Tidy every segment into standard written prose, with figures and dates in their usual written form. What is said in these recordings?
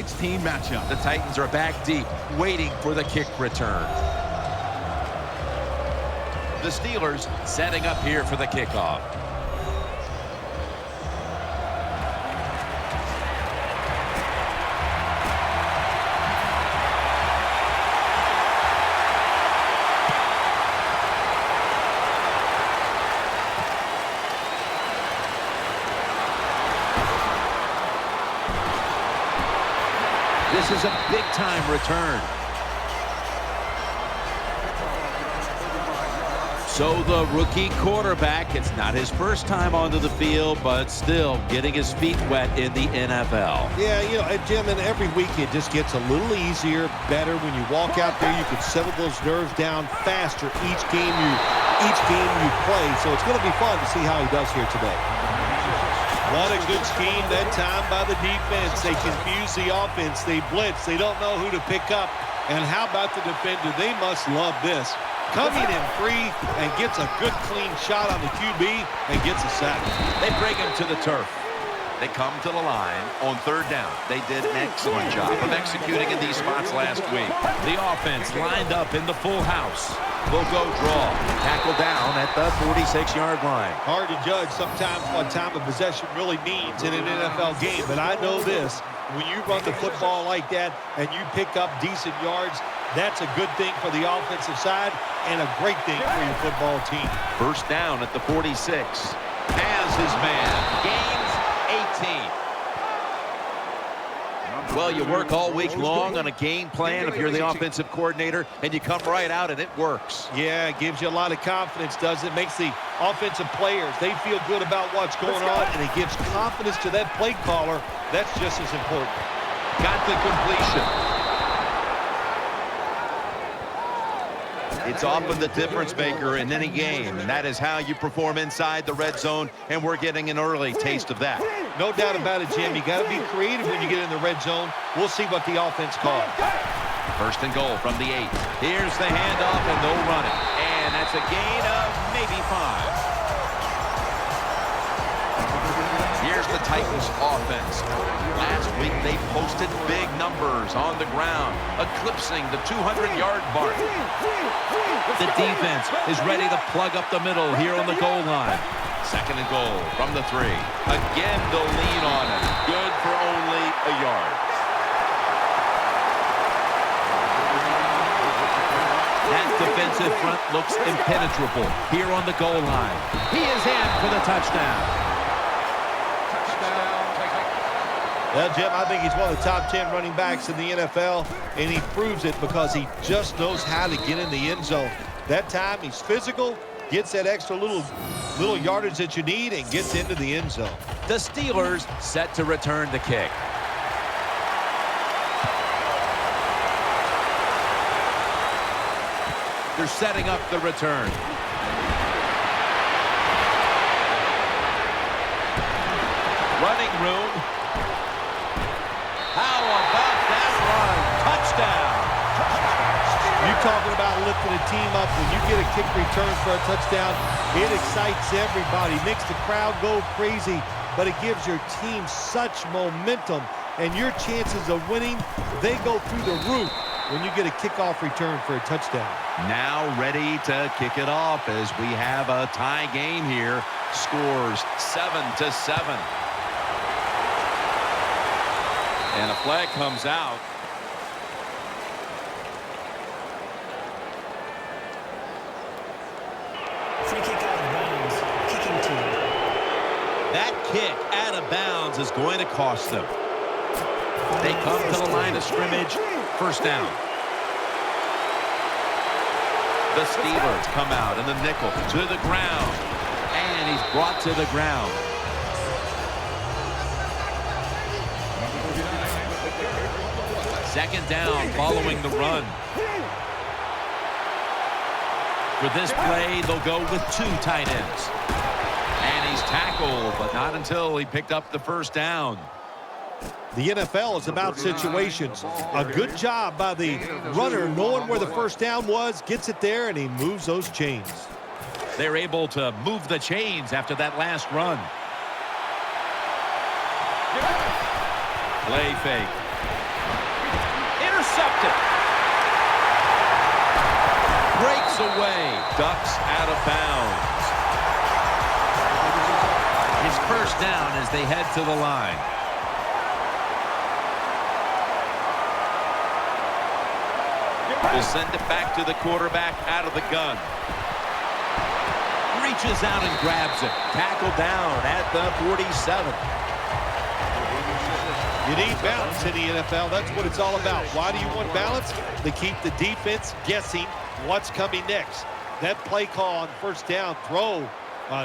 16 matchup. The Titans are back deep, waiting for the kick return. The Steelers setting up here for the kickoff. This is a big-time return. So the rookie quarterback, it's not his first time onto the field, but still getting his feet wet in the NFL. Yeah, you know, Jim, and every week it just gets a little easier, better. When you walk out there, you can settle those nerves down faster each game you play. So it's going to be fun to see how he does here today. What a good scheme that time by the defense. They confuse the offense. They blitz. They don't know who to pick up. And how about the defender? They must love this. Coming in free and gets a good clean shot on the QB and gets a sack. They bring him to the turf. They come to the line on third down. They did an excellent job of executing in these spots last week. The offense lined up in the full house. They'll go draw. Tackle down at the 46-yard line. Hard to judge sometimes what time of possession really means in an NFL game, but I know this. When you run the football like that and you pick up decent yards, that's a good thing for the offensive side and a great thing for your football team. First down at the 46. Has his man. Gains 18. Well, you work all week long on a game plan if you're the offensive coordinator, and you come right out and it works. Yeah, it gives you a lot of confidence, does it? Makes the offensive players, they feel good about what's going on, and it gives confidence to that play caller. That's just as important. Got the completion. It's often the difference maker in any game, and that is how you perform inside the red zone, and we're getting an early taste of that. No doubt about it, Jim. You got to be creative when you get in the red zone. We'll see what the offense calls. First and goal from the 8. Here's the handoff, and they'll run it. And that's a gain of maybe 5. Here's the Titans offense. Last week they posted big numbers on the ground, eclipsing the 200-yard mark. The defense is ready to plug up the middle here on the goal line. Second and goal from the 3. Again, they'll lean on it. Good for only a yard. That defensive front looks impenetrable here on the goal line. He is in for the touchdown. Well, Jim, I think he's one of the top 10 running backs in the NFL, and he proves it because he just knows how to get in the end zone. That time, he's physical, gets that extra little yardage that you need, and gets into the end zone. The Steelers set to return the kick. They're setting up the return. Running room. How about that run? Touchdown. You're talking about lifting a team up. When you get a kick return for a touchdown, it excites everybody, makes the crowd go crazy, but it gives your team such momentum, and your chances of winning, they go through the roof when you get a kickoff return for a touchdown. Now ready to kick it off as we have a tie game here. Scores 7-7. And a flag comes out. Free kick out of bounds. Kicking team. That kick out of bounds is going to cost them. They come to the line of scrimmage. First down. The Steelers come out in the nickel to the ground. And he's brought to the ground. Second down following the run. For this play, they'll go with 2 tight ends. And he's tackled, but not until he picked up the first down. The NFL is about situations. A good job by the runner knowing where the first down was, gets it there, and he moves those chains. They're able to move the chains after that last run. Play fake. Ducks out of bounds. It's first down as they head to the line. Will send it back to the quarterback out of the gun. Reaches out and grabs it. Tackle down at the 47. You need balance in the NFL. That's what it's all about. Why do you want balance? To keep the defense guessing what's coming next. That play call on first down,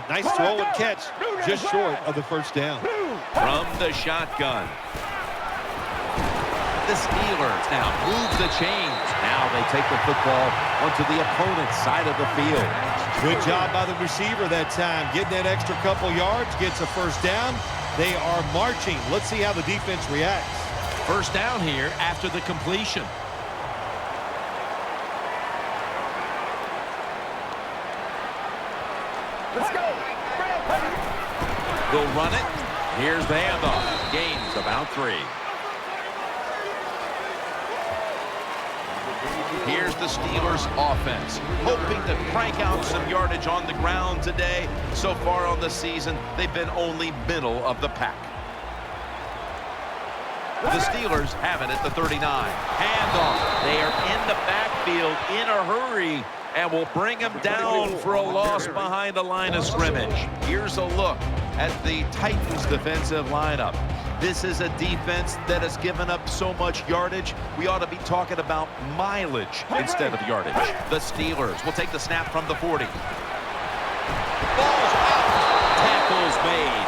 nice throw and catch, just short of the first down. From the shotgun. The Steelers now move the chains. Now they take the football onto the opponent's side of the field. Good job by the receiver that time. Getting that extra couple yards, gets a first down. They are marching. Let's see how the defense reacts. First down here after the completion. Let's go. They'll run it. Here's the handoff. Gains about 3. Here's the Steelers offense, hoping to crank out some yardage on the ground today. So far on the season, they've been only middle of the pack. The Steelers have it at the 39. Handoff. They are in the backfield in a hurry and will bring them down for a loss behind the line of scrimmage. Here's a look at the Titans defensive lineup. This is a defense that has given up so much yardage. We ought to be talking about mileage instead of yardage. The Steelers will take the snap from the 40. Ball's out. Tackles made.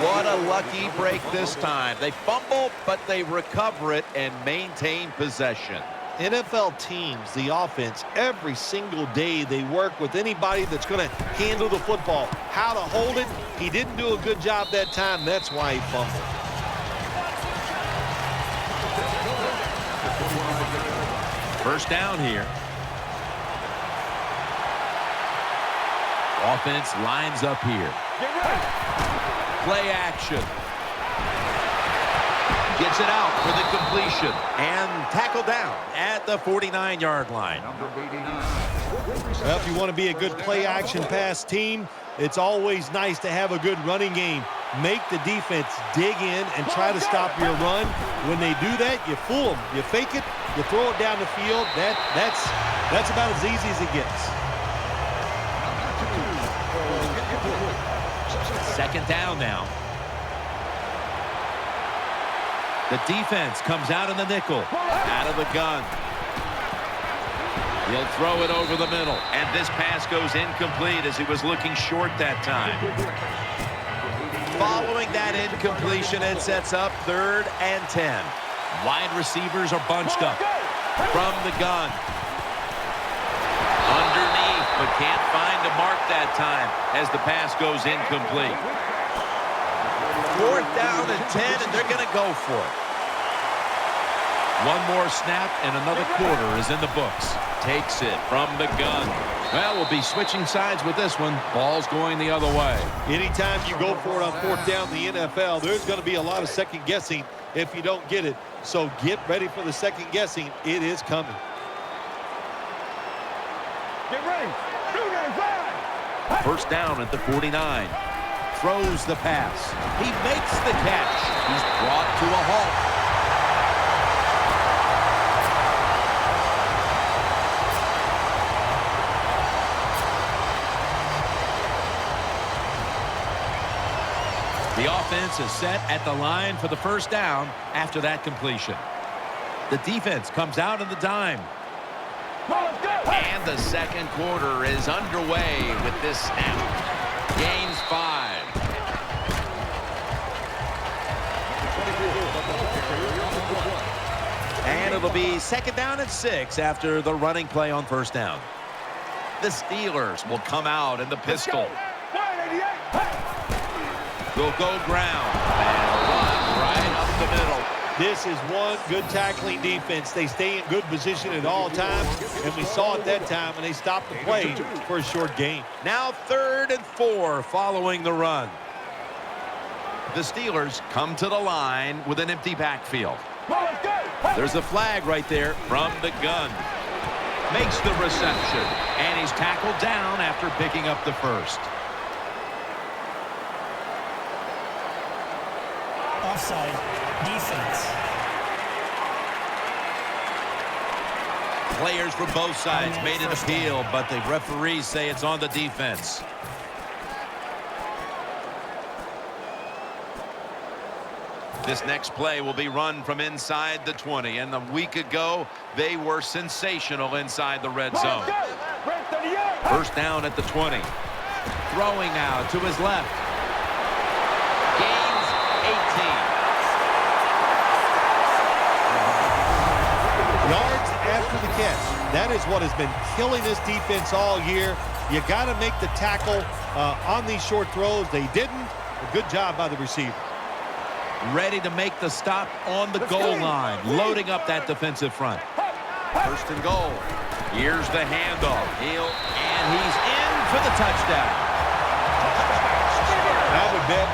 What a lucky break this time. They fumble, but they recover it and maintain possession. NFL teams, the offense, every single day they work with anybody that's going to handle the football. How to hold it, he didn't do a good job that time. That's why he fumbled. First down here. Offense lines up here. Play action. Gets it out for the completion and tackle down at the 49-yard line. Well, if you want to be a good play-action pass team, it's always nice to have a good running game. Make the defense dig in and try to stop your run. When they do that, you fool them. You fake it, you throw it down the field. That's about as easy as it gets. Second down now. The defense comes out in the nickel. Out of the gun. He'll throw it over the middle. And this pass goes incomplete as he was looking short that time. Following that incompletion, it sets up 3rd and 10. Wide receivers are bunched up. From the gun. Underneath, but can't find a mark that time as the pass goes incomplete. 4th down and 10, and they're going to go for it. One more snap, and another quarter is in the books. Takes it from the gun. Well, we'll be switching sides with this one. Ball's going the other way. Anytime you go for it on 4th down in the NFL, there's going to be a lot of second guessing if you don't get it. So get ready for the second guessing. It is coming. Get ready. First down at the 49. Throws the pass. He makes the catch. He's brought to a halt. The offense is set at the line for the first down after that completion. The defense comes out in the dime. And the second quarter is underway with this snap. Gains 5. And it'll be second down and 6 after the running play on first down. The Steelers will come out in the pistol. They'll go ground and run right up the middle. This is one good tackling defense. They stay in good position at all times, and we saw it that time when they stopped the play for a short gain. Now 3rd and 4 following the run. The Steelers come to the line with an empty backfield. There's a flag right there from the gun. makes the reception, and he's tackled down after picking up the first. Offside. Defense. Players from both sides made an appeal, but the referees say it's on the defense. This next play will be run from inside the 20, and a week ago, they were sensational inside the red zone. First down at the 20. Throwing now to his left. Gains 18. Yards after the catch. That is what has been killing this defense all year. You got to make the tackle on these short throws. They didn't. A good job by the receiver. Ready to make the stop on the goal line, loading up that defensive front. First and goal. Here's the handoff. And he's in for the touchdown. I would bet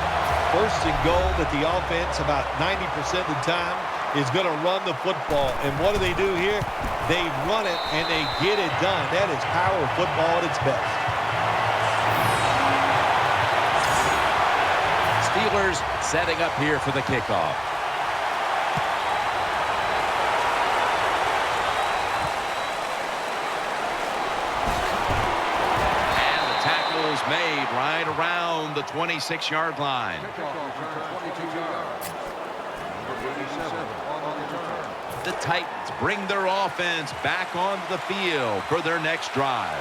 first and goal that the offense about 90% of the time is going to run the football. And what do they do here? They run it and they get it done. That is power football at its best. Steelers setting up here for the kickoff. And the tackle is made right around the 26-yard line. The Titans bring their offense back onto the field for their next drive.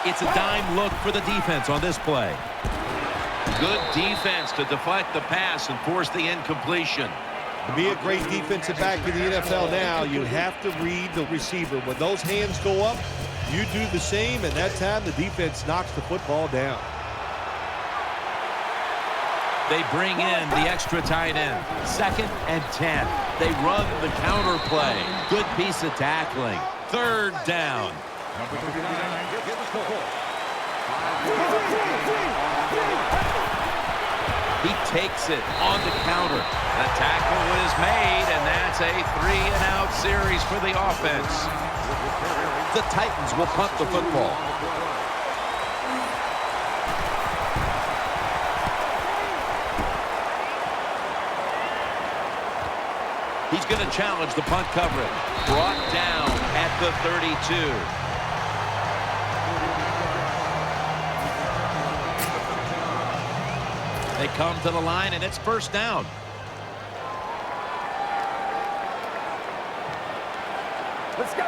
It's a dime look for the defense on this play. Good defense to deflect the pass and force the incompletion. To be a great defensive back in the NFL now, you have to read the receiver. When those hands go up, you do the same, and that time the defense knocks the football down. They bring in the extra tight end. 2nd and 10. They run the counter play. Good piece of tackling. 3rd down. He takes it on the counter. The tackle is made, and that's a 3-and-out series for the offense. The Titans will punt the football. He's going to challenge the punt coverage. Brought down at the 32. They come to the line, and it's first down. Let's go.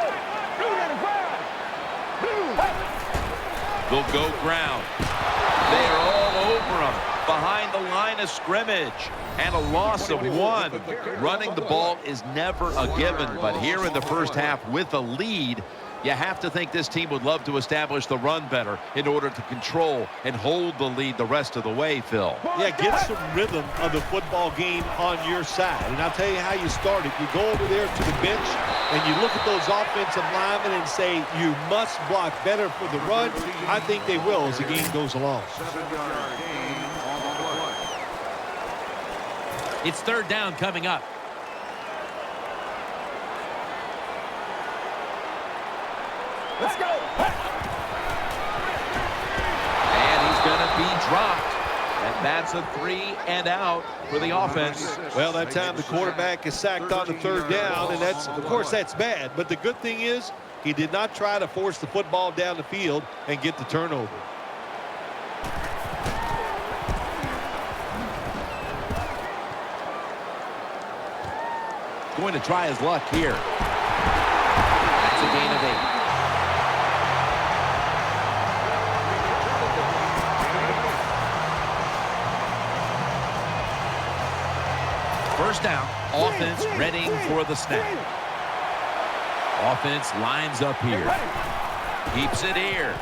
They'll go ground. They are all over him behind the line of scrimmage. And a loss of 1. Running the ball is never a given, but here in the first half with a lead, you have to think this team would love to establish the run better in order to control and hold the lead the rest of the way, Phil. Yeah, get some rhythm of the football game on your side. And I'll tell you how you start it. You go over there to the bench and you look at those offensive linemen and say, you must block better for the run. I think they will as the game goes along. It's 3rd down coming up. Let's go. And he's going to be dropped. And that's a 3-and-out for the offense. Well, that time the quarterback is sacked on the 3rd down, and that's, of course, that's bad. But the good thing is he did not try to force the football down the field and get the turnover. Going to try his luck here. That's a gain of 8. First down. Offense ready for the snap. Offense lines up here. Keeps it here.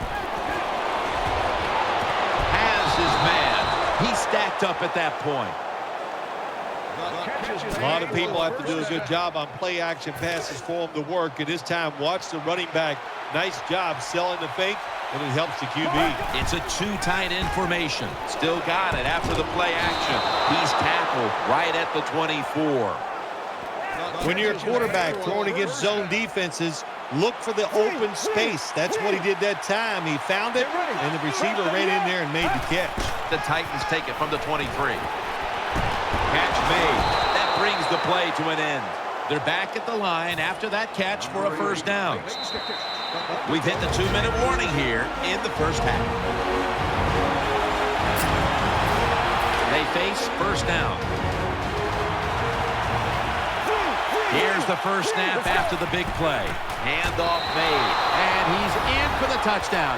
Has his man. He's stacked up at that point. A lot of people have to do a good job on play action passes for him to work. And this time, watch the running back. Nice job selling the fake, and it helps the QB. It's a 2 tight end formation. Still got it after the play action. He's tackled right at the 24. When you're a quarterback throwing against zone defenses, look for the open space. That's what he did that time. He found it, and the receiver ran in there and made the catch. The Titans take it from the 23. Catch made. That brings the play to an end. They're back at the line after that catch for a first down. We've hit the 2-minute warning here in the first half. They face first down. Here's the first snap after the big play. Handoff made. And he's in for the touchdown.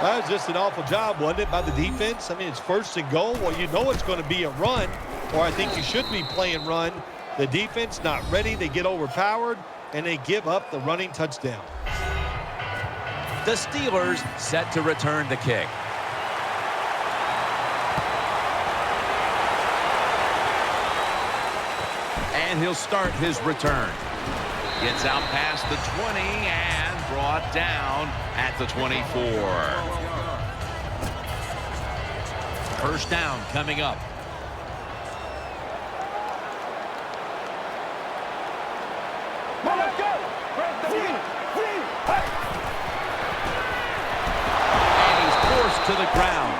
That was just an awful job, wasn't it, by the defense? I mean, it's first and goal. Well, you know it's going to be a run, or I think you should be playing run. The defense not ready. They get overpowered, and they give up the running touchdown. The Steelers set to return the kick. And he'll start his return. Gets out past the 20 and brought down at the 24. First down coming up. And he's forced to the ground.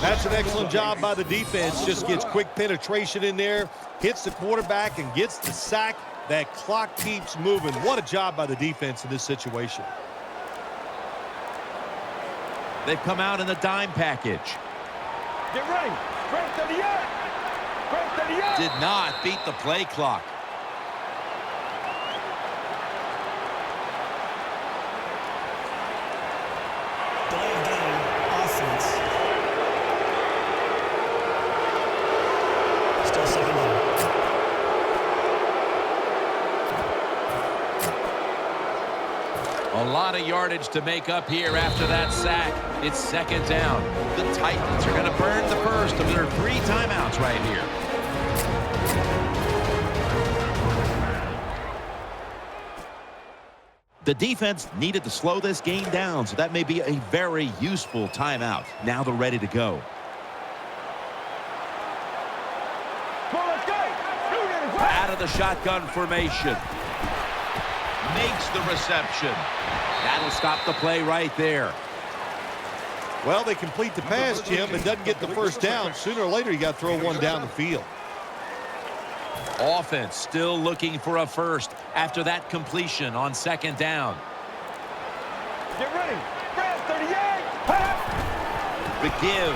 That's an excellent job by the defense. Just gets quick penetration in there, hits the quarterback, and gets the sack. That clock keeps moving. What a job by the defense in this situation. They've come out in the dime package. Get ready. Did not beat the play clock. Delay of game, offense. Still second down. A lot of yardage to make up here after that sack. It's second down. The Titans are going to burn the first of their 3 timeouts right here. The defense needed to slow this game down, so that may be a very useful timeout. Now they're ready to go. Out of the shotgun formation. Makes the reception. That'll stop the play right there. Well, they complete the pass, Jim, but doesn't get the first down. Sooner or later, you got to throw one down the field. Offense still looking for a first after that completion on second down. Get ready. 38. The give,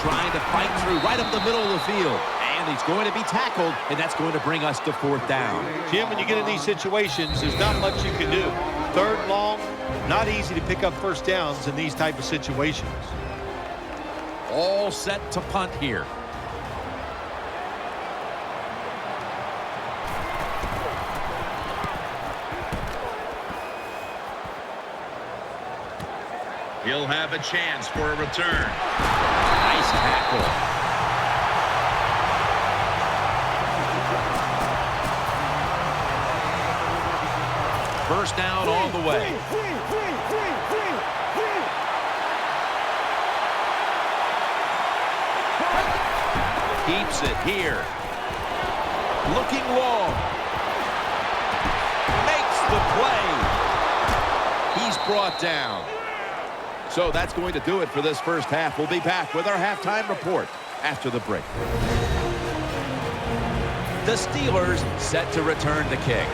trying to fight through right up the middle of the field. And he's going to be tackled, and that's going to bring us to fourth down. Jim, when you get in these situations, there's not much you can do. Third and long, not easy to pick up first downs in these type of situations. All set to punt here. He'll have a chance for a return. Nice tackle. First down all the way. Keeps it here. Looking long. Makes the play. He's brought down. So that's going to do it for this first half. We'll be back with our halftime report after the break. The Steelers set to return the kick.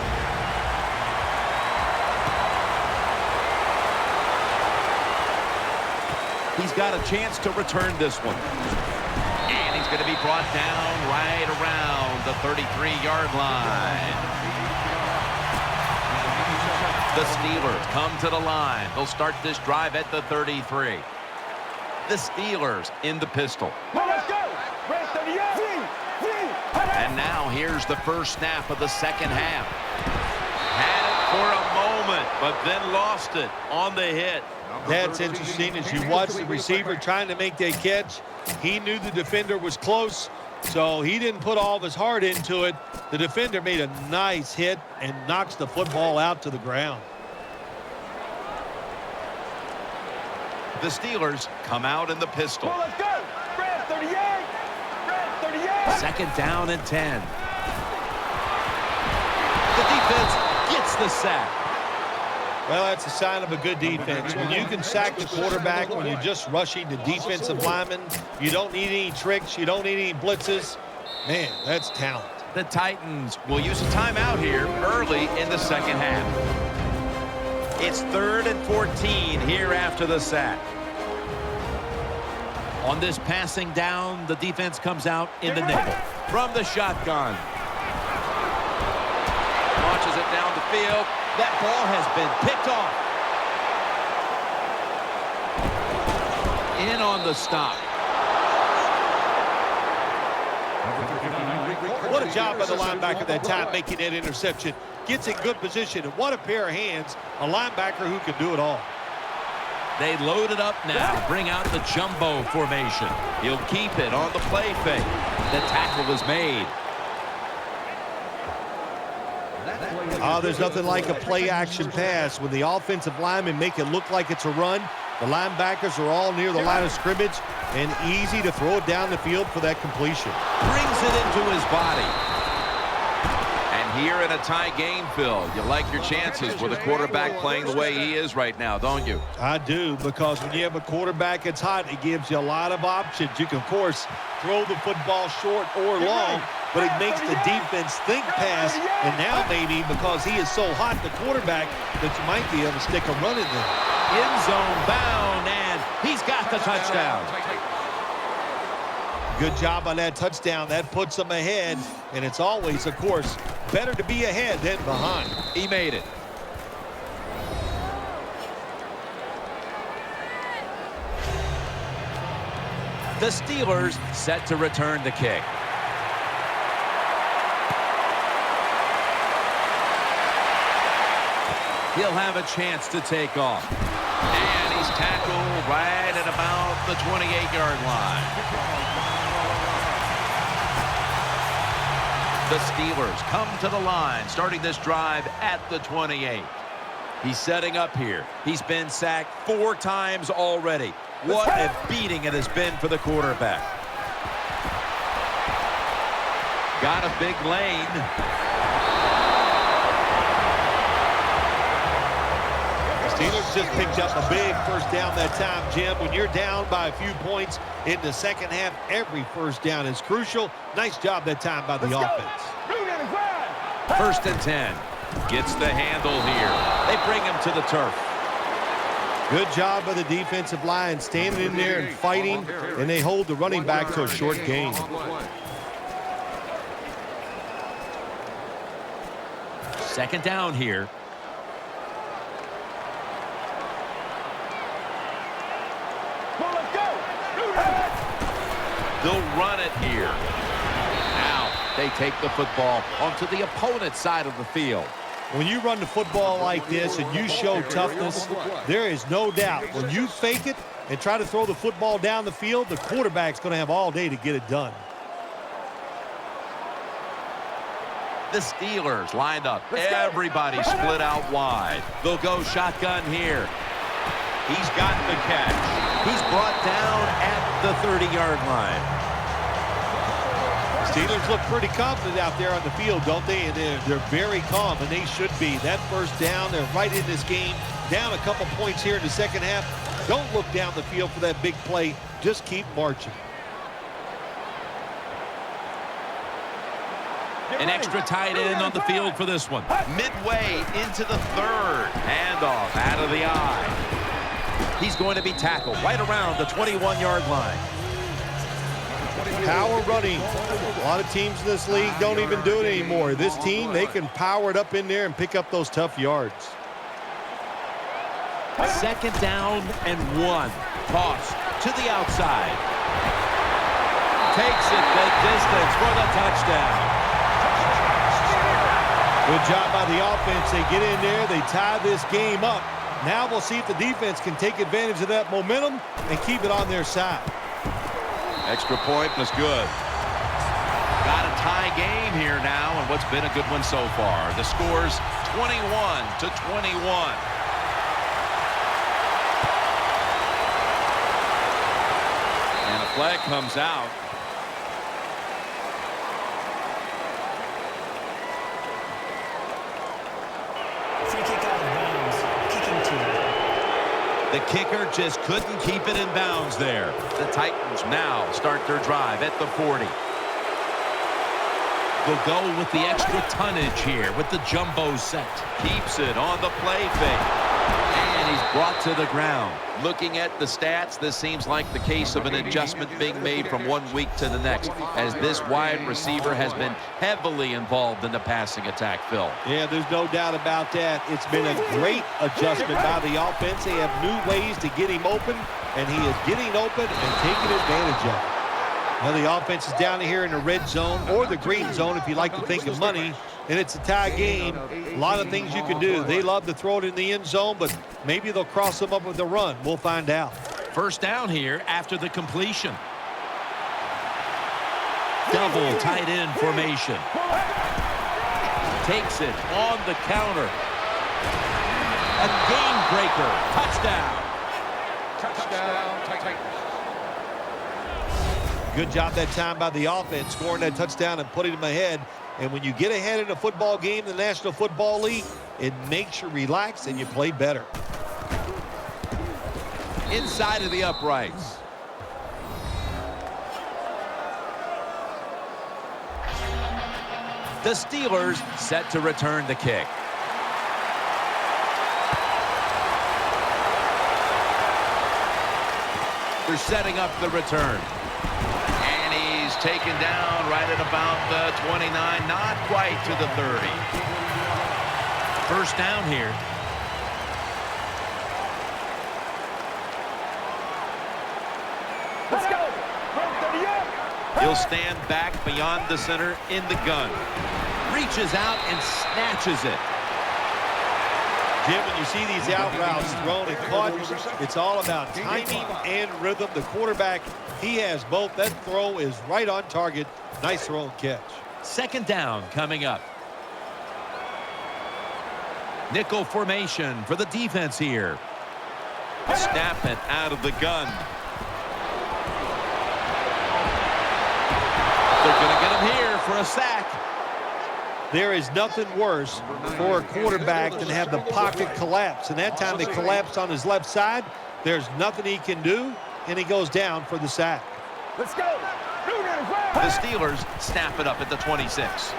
He's got a chance to return this one. And he's going to be brought down right around the 33-yard line. The Steelers come to the line. They'll start this drive at the 33. The Steelers in the pistol. And now here's the first snap of the second half. Had it for a moment, but then lost it on the hit. That's interesting. As you watch the receiver trying to make that catch, he knew the defender was close, so he didn't put all of his heart into it. The defender made a nice hit and knocks the football out to the ground. The Steelers come out in the pistol. Let's go. 38. Second down and 10. The defense gets the sack. Well, that's a sign of a good defense. When you can sack the quarterback, when you're just rushing the defensive lineman, you don't need any tricks, you don't need any blitzes. Man, that's talent. The Titans will use a timeout here early in the second half. It's 3rd and 14 here after the sack. On this passing down, the defense comes out in the nickel from the shotgun. Launches it down the field. That ball has been picked off. In on the stop. What a job by the linebacker that time making that interception. Gets in good position, and what a pair of hands. A linebacker who can do it all. They load it up now. Bring out the jumbo formation. He'll keep it on the play fake. The tackle is made. Oh, there's nothing like a play-action pass. When the offensive linemen make it look like it's a run, the linebackers are all near the line of scrimmage, and easy to throw it down the field for that completion. Brings it into his body. And here in a tie game, Phil, you like your chances with a quarterback playing the way he is right now, don't you? I do, because when you have a quarterback that's hot, it gives you a lot of options. You can, of course, throw the football short or long, but it makes the defense think pass, and now maybe because he is so hot, the quarterback, that you might be able to stick a run in there. End zone bound, and he's got the touchdown. Good job on that touchdown. That puts them ahead, and it's always, of course, better to be ahead than behind. He made it. The Steelers set to return the kick. He'll have a chance to take off. And he's tackled right at about the 28-yard line. The Steelers come to the line, starting this drive at the 28. He's setting up here. He's been sacked 4 times already. What a beating it has been for the quarterback. Got a big lane. Steelers just picked up a big first down that time, Jim. When you're down by a few points in the second half, every first down is crucial. Nice job that time by the offense. 1st and 10. Gets the handle here. They bring him to the turf. Good job by the defensive line, standing in there and fighting, and they hold the running back to a short gain. Second down here. They'll run it here. Now they take the football onto the opponent's side of the field. When you run the football like this and you show toughness, there is no doubt when you fake it and try to throw the football down the field, the quarterback's going to have all day to get it done. The Steelers lined up. Everybody split out wide. They'll go shotgun here. He's got the catch. He's brought down at the 30-yard line. Steelers look pretty confident out there on the field, don't they? And they're very calm, and they should be. That first down, they're right in this game. Down a couple points here in the second half. Don't look down the field for that big play. Just keep marching. An extra tight end on the field for this one. Midway into the 3rd. Handoff out of the eye. He's going to be tackled right around the 21-yard line. Power running. A lot of teams in this league don't even do it anymore. This team, they can power it up in there and pick up those tough yards. Second down and 1. Toss to the outside. Takes it the distance for the touchdown. Good job by the offense. They get in there. They tie this game up. Now we'll see if the defense can take advantage of that momentum and keep it on their side. Extra point was good. Got a tie game here now, and what's been a good one so far. The score's 21-21. And a flag comes out. The kicker just couldn't keep it in bounds there. The Titans now start their drive at the 40. They'll go with the extra tonnage here with the jumbo set. Keeps it on the play fake. And he's brought to the ground. Looking at the stats, this seems like the case of an adjustment being made from one week to the next, as this wide receiver has been heavily involved in the passing attack, Phil. Yeah, there's no doubt about that. It's been a great adjustment by the offense. They have new ways to get him open, and he is getting open and taking advantage of it. Now the offense is down here in the red zone or the green zone if you like to think of money, and it's a tie game. A lot of things you can do. They love to throw it in the end zone, but maybe they'll cross them up with a run. We'll find out. First down here after the completion. Double tight end formation. Takes it on the counter. A game breaker. Touchdown. Touchdown. Good job that time by the offense, scoring that touchdown and putting them ahead. And when you get ahead in a football game, the National Football League, it makes you relax and you play better. Inside of the uprights. The Steelers set to return the kick. They're setting up the return. And he's taken down right at about the 29, not quite to the 30. First down here. Let's go. He'll stand back beyond the center in the gun. Reaches out and snatches it. Jim, when you see these out routes thrown and caught, it's all about timing and rhythm. The quarterback, he has both. That throw is right on target. Nice throw and catch. Second down coming up. Nickel formation for the defense here. Snap it out of the gun. They're going to get him here for a sack. There is nothing worse for a quarterback than have the pocket collapse. And that time they collapsed on his left side. There's nothing he can do, and he goes down for the sack. Let's go. The Steelers snap it up at the 26.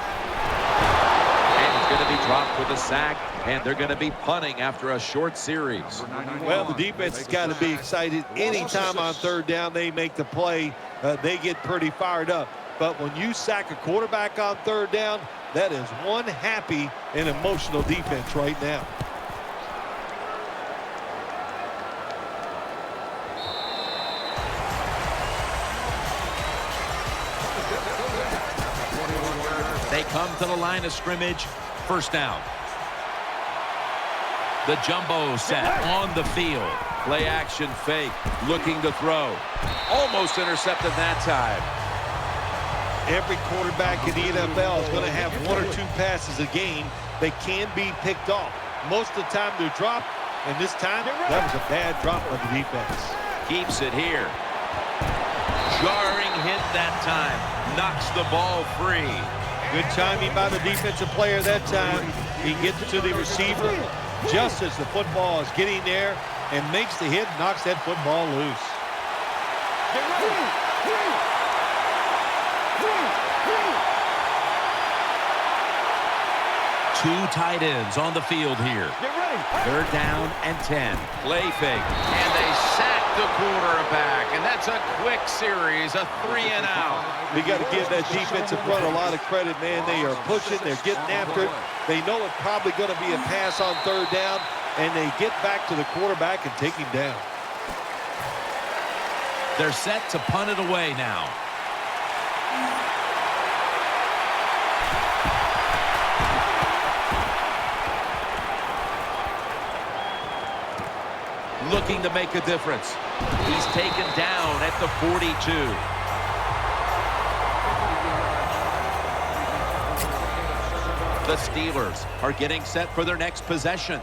And he's going to be dropped with a sack, and they're going to be punting after a short series. Well, the defense has got to be excited. Anytime on third down they make the play, they get pretty fired up. But when you sack a quarterback on third down, that is one happy and emotional defense right now. They come to the line of scrimmage. First down. The jumbo set on the field. Play action fake. Looking to throw. Almost intercepted that time. Every quarterback in the NFL is going to have one or two passes a game that can be picked off. Most of the time they're dropped, and this time that was a bad drop by the defense. Keeps it here. Jarring hit that time. Knocks the ball free. Good timing by the defensive player that time. He gets it to the receiver just as the football is getting there and makes the hit, knocks that football loose. Two tight ends on the field here. Third down and 10. Play fake. And they sack the quarterback. And that's a quick series, a 3-and-out. We got to give that defensive front a lot of credit, man. They are pushing. They're getting after it. They know it's probably going to be a pass on third down, and they get back to the quarterback and take him down. They're set to punt it away now. Looking to make a difference. He's taken down at the 42. The Steelers are getting set for their next possession.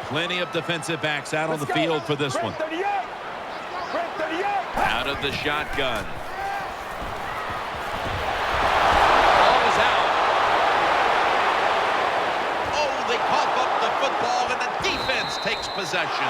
Plenty of defensive backs out on the field for this one. Out of the shotgun. Ball is out. Oh, they cough up the football, and the defense defense takes possession.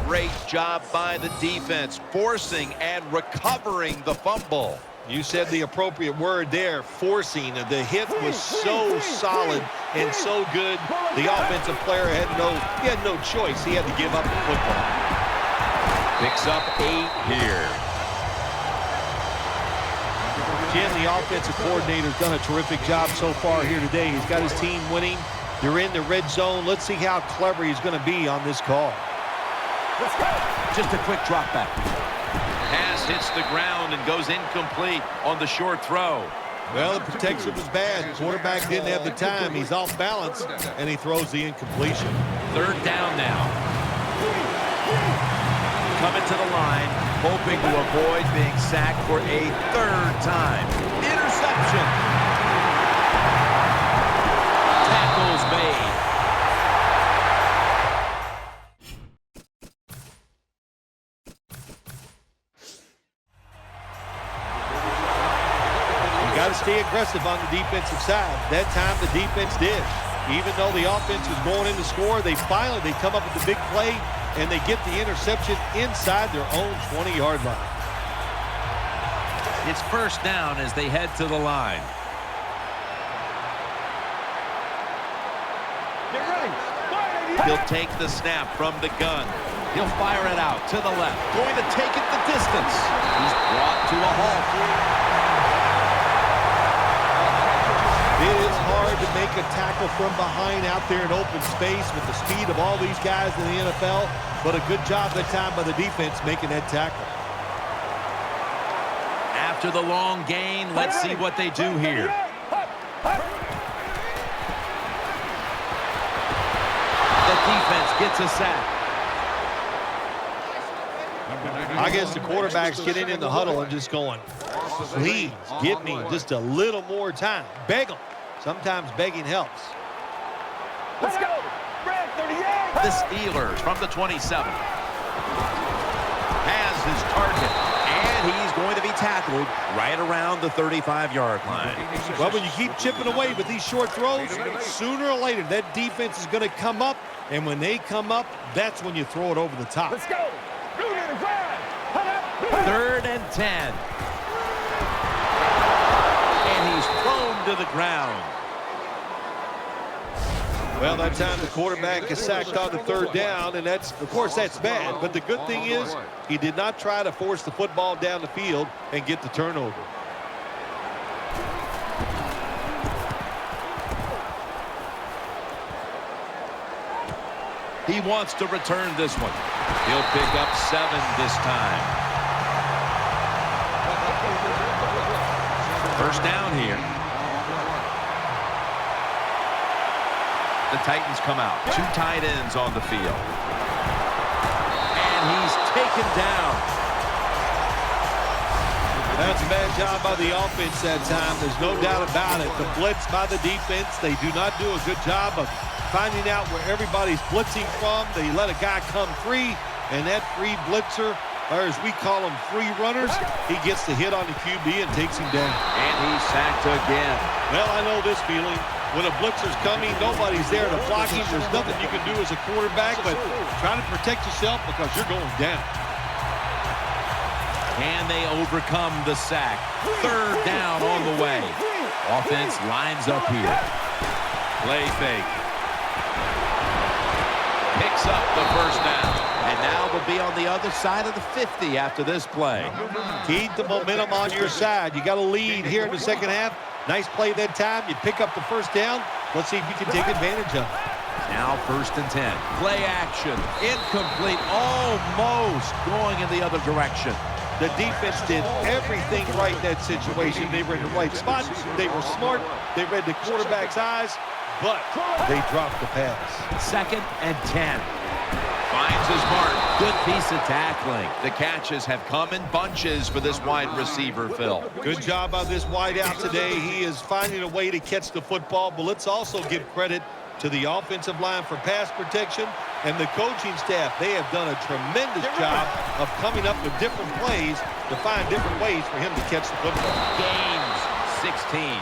Great job by the defense, forcing and recovering the fumble. You said the appropriate word there, forcing. The hit was so solid and so good. The offensive player had no choice. He had to give up the football. Picks up 8 here. Jim, the offensive coordinator's done a terrific job so far here today. He's got his team winning. They're in the red zone. Let's see how clever he's going to be on this call. Let's go. Just a quick drop back. Pass hits the ground and goes incomplete on the short throw. Well, the protection was bad. The quarterback didn't have the time. He's off balance, and he throws the incompletion. 3rd down now. Coming to the line, hoping to avoid being sacked for a 3rd time. Interception. Tackles made. Got to stay aggressive on the defensive side. That time the defense did. Even though the offense was going in to score, they come up with the big play, and they get the interception inside their own 20-yard line. It's 1st down as they head to the line. Get ready. He'll take the snap from the gun. He'll fire it out to the left. Going to take it the distance. He's brought to a halt. It is hard to make a tackle from behind out there in open space with the speed of all these guys in the NFL, but a good job that time by the defense making that tackle. After the long gain, let's see what they do here. The defense gets a sack. I guess the quarterback's getting in the huddle and just going, please give me just a little more time. Beg them. Sometimes begging helps. Let's go. Red 38. The Steelers from the 27. Has his target, and he's going to be tackled right around the 35-yard line. Well, when you keep chipping away with these short throws, sooner or later that defense is going to come up, and when they come up, that's when you throw it over the top. Let's go. 3rd and 10. And he's thrown to the ground. Well, that time the quarterback is sacked on the 3rd down, and of course, that's bad. But the good thing is he did not try to force the football down the field and get the turnover. He wants to return this one. He'll pick up 7 this time. 1st down here. The Titans come out. 2 tight ends on the field. And he's taken down. That's a bad job by the offense that time. There's no doubt about it. The blitz by the defense, they do not do a good job of finding out where everybody's blitzing from. They let a guy come free, and that free blitzer, or as we call them, free runners, he gets the hit on the QB and takes him down. And he's sacked again. Well, I know this feeling. When a blitzer's coming, nobody's there to block him. There's nothing you can do as a quarterback, but try to protect yourself because you're going down. And they overcome the sack. 3rd down on the way. Offense lines up here. Play fake. Picks up the 1st down. And now they'll be on the other side of the 50 after this play. Keep the momentum on your side. You got a lead here in the 2nd half. Nice play that time. You pick up the 1st down. Let's see if you can take advantage of it. Now 1st and 10. Play action. Incomplete. Almost going in the other direction. The defense did everything right in that situation. They were in the right spot. They were smart. They read the quarterback's eyes, but they dropped the pass. 2nd and 10. Finds his mark. Good piece of tackling. The catches have come in bunches for this wide receiver, Phil. Good job on this wide out today. He is finding a way to catch the football, but let's also give credit to the offensive line for pass protection And the coaching staff, they have done a tremendous job of coming up with different plays to find different ways for him to catch the football. Gains 16.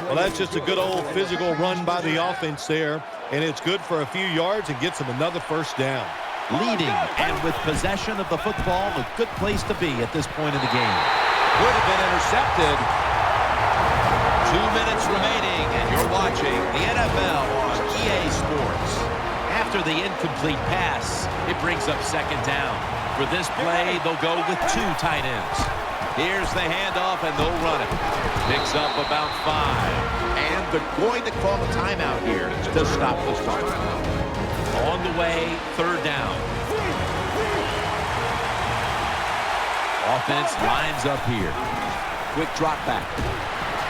Well, that's just a good old physical run by the offense there, and it's good for a few yards and gets them another first down. Leading and with possession of the football, a good place to be at this point in the game. Would have been intercepted. 2 minutes remaining, and you're watching the NFL on EA Sports. After the incomplete pass, it brings up second down. For this play, they'll go with 2 tight ends. Here's the handoff, and they'll run it. Picks up about 5. And they're going to call a timeout here to stop the clock. On the way, third down. Offense lines up here. Quick drop back.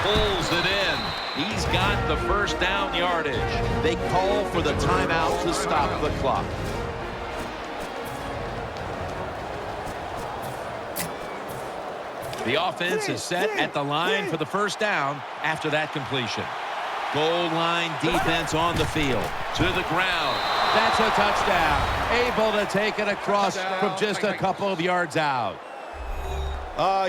Pulls it in. He's got the first down yardage. They call for the timeout to stop the clock. The offense is set at the line for the first down after that completion. Goal line defense on the field. To the ground. That's a touchdown. Able to take it across from just a couple of yards out.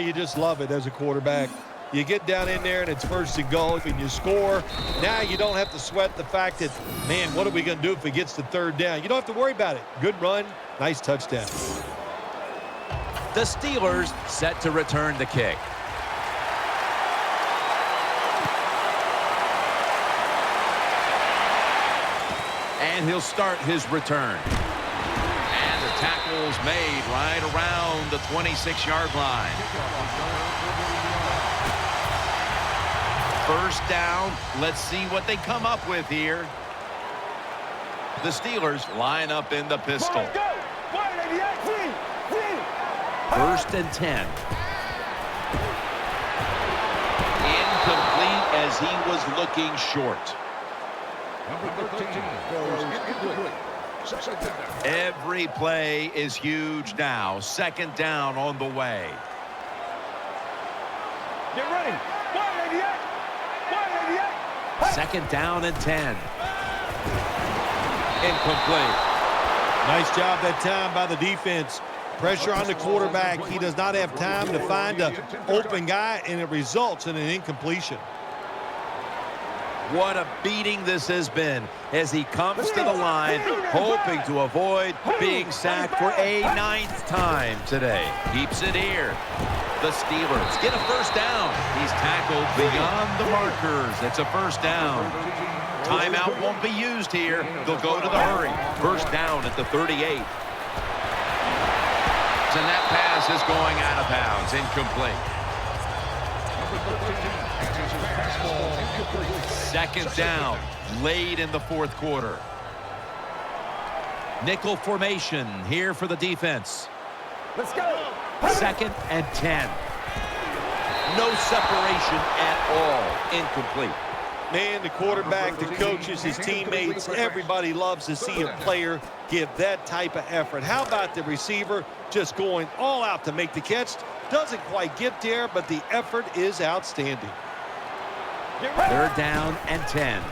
You just love it as a quarterback. You get down in there and it's first and goal and you score. Now you don't have to sweat the fact that, man, what are we going to do if it gets to third down? You don't have to worry about it. Good run, nice touchdown. The Steelers set to return the kick. And he'll start his return. And the tackle's made right around the 26-yard line. First down. Let's see what they come up with here. The Steelers line up in the pistol. First and 10. Incomplete as he was looking short. Number 13 goes incomplete. Every play is huge now. Second down on the way. Get ready. 188. 188. Second down and 10. Incomplete. Nice job that time by the defense. Pressure on the quarterback. He does not have time to find an open guy, and it results in an incompletion. What a beating this has been as he comes to the line, hoping to avoid being sacked for a 9th time today. Keeps it here. The Steelers get a first down. He's tackled beyond the markers. It's a first down. Timeout won't be used here. They'll go to the hurry. First down at the 38. And that pass is going out of bounds. Incomplete. Second down, late in the fourth quarter. Nickel formation here for the defense. Let's go. Second and 10. No separation at all. Incomplete. Man, the quarterback, the coaches, his teammates, everybody loves to see a player give that type of effort. How about the receiver just going all out to make the catch? Doesn't quite get there, but the effort is outstanding. Third down and 10.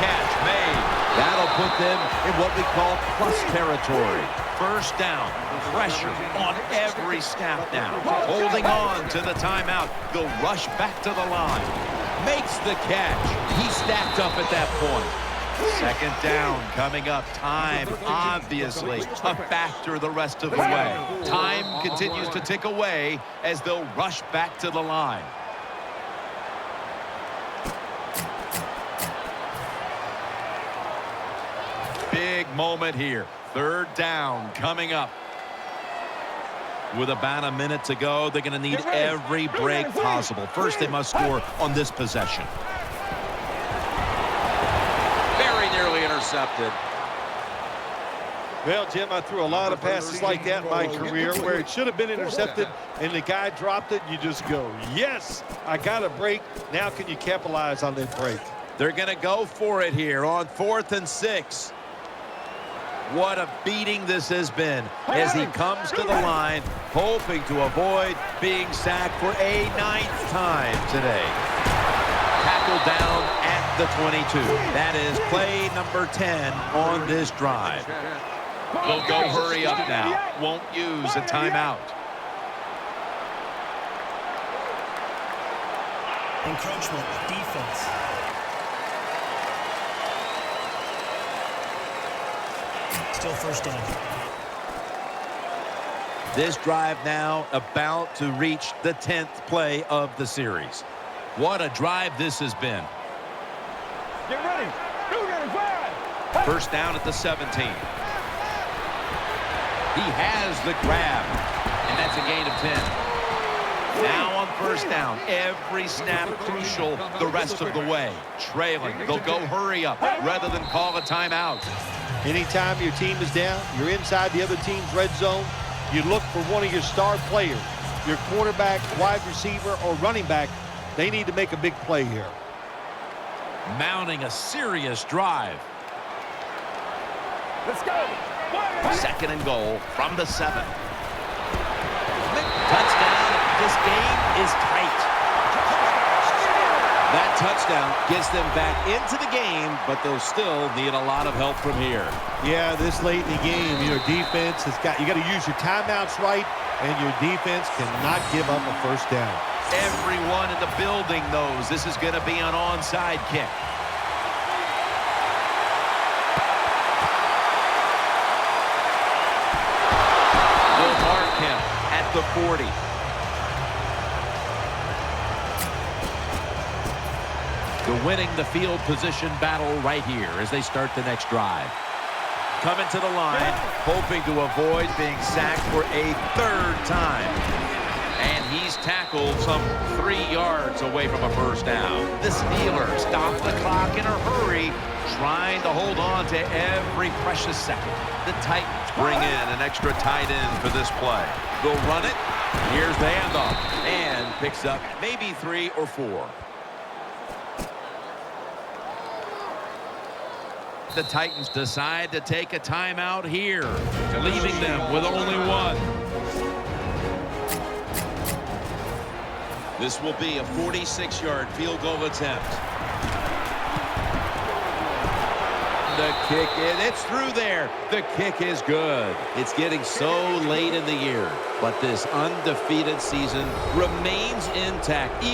Catch made. That'll put them in what we call plus territory. First down. Pressure on every snap now. Holding on to the timeout. They'll rush back to the line. Makes the catch. He stacked up at that point. Second down coming up. Time, obviously, a factor the rest of the way. Time continues to tick away as they'll rush back to the line. Big moment here. Third down coming up. With about a minute to go, they're going to need every break possible. First, they must score on this possession. Very nearly intercepted. Well, Jim, I threw a lot of passes like that in my career where it should have been intercepted and the guy dropped it. You just go, yes, I got a break. Now can you capitalize on that break? They're going to go for it here on 4th and 6. What a beating this has been as he comes to the line, hoping to avoid being sacked for a 9th time today. Tackled down at the 22. That is play number 10 on this drive. They'll go hurry up now. Won't use a timeout. Encroachment, defense. Still first down. This drive now about to reach the 10th play of the series. What a drive this has been. Get ready. First down at the 17. He has the grab, and that's a gain of 10. Now on first down, every snap crucial the rest of the way. Trailing, they'll go hurry up rather than call a timeout. Anytime your team is down, you're inside the other team's red zone, you look for one of your star players, your quarterback, wide receiver, or running back. They need to make a big play here. Mounting a serious drive. Let's go. Second and goal from the 7. Touchdown. This game is tight. That touchdown gets them back into the game, but they'll still need a lot of help from here. Yeah, this late in the game, your defense has got, you got to use your timeouts right, and your defense cannot give up a first down. Everyone in the building knows this is going to be an onside kick. They'll mark him at the 40. They're winning the field position battle right here as they start the next drive. Coming to the line, hoping to avoid being sacked for a 3rd time. And he's tackled some 3 yards away from a first down. The Steelers stop the clock in a hurry, trying to hold on to every precious second. The Titans bring in an extra tight end for this play. They'll run it. Here's the handoff. And picks up maybe 3 or 4. The Titans decide to take a timeout here, leaving them with only 1. This will be a 46-yard field goal attempt. The kick, it's through there. The kick is good. It's getting so late in the year, but this undefeated season remains intact, even